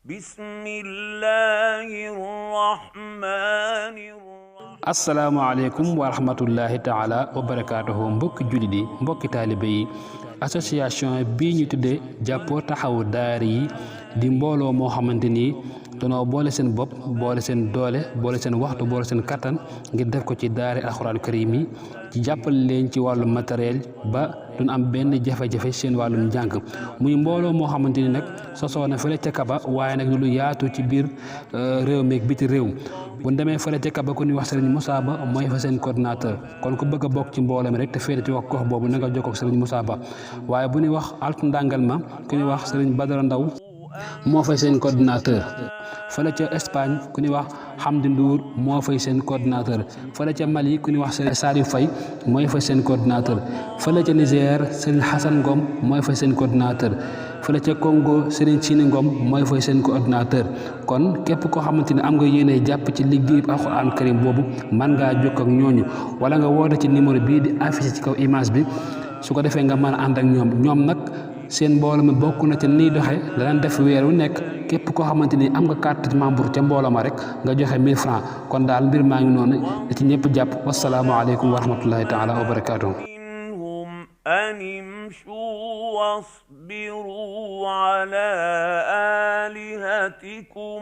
بسم الله الرحمن الرحيم. asalaamaaleykum wa rahmatullahi taala wa barakaatuhu mbokki jullit yi mbokki taalibe yi association bii ñu tuddee jàppoo taxawu daara yi di mbooloo moo xamante ni danoo boole seen bopp boole seen doole boole seen waxtu boole seen kattan ngir def ko ci daara alxuraan karim yi ci jàppale leen ci wàllu matériel ba duñ am benn jafe-jafe seen wàllum njàng muy mbooloo moo xamante ni nag sosoo na fële ca Kaba waaye nag lu yaatu ci biir réew meeg biti réew bu demee fële ca Kaba ku ñuy wax Serigne Moussa Ba mooy fa seen coordinateur kon ku bëgg a bokk ci mbooloo mi rek te féete ci wax gox boobu na nga jokkoo ak Serigne Moussa Ba waaye bu ñuy wax altu ndàngal ma ku ñuy wax Serigne Badara Ndaw moo fay seen coordinateur fële ca Espagne ku ñuy wax Hamdi Ndour moo fay seen coordinateur fële ca Mali ku ñuy wax Serigne Saliou Faye mooy fay seen coordinateur fële ca Niger Serigne Hassan Ngom mooy fay seen coordinateur fële ca Congo Serigne Sini Ngom mooy fay seen coordinateur kon képp koo xamante ne am nga yéene jàpp ci liggéey alxuraan karim boobu mën ngaa jokkoo ak ñooñu wala nga woote ci numéro bii di affiché ci kaw image bi su ko defee nga mën a ànd ak ñoom nag seen mbooloo mi bokk na ca nii doxe danañ def weer wu nekk képp koo xamante ni am nga carte membre ca mbooloo ma rek nga joxe 1000 francs kon daal mbir maa ngi noonu da ci ñëpp jàpp wasalaamaaleykum wa rahmatullahi taala wa barakaatuhu. أن امشوا واصبروا على آلهتكم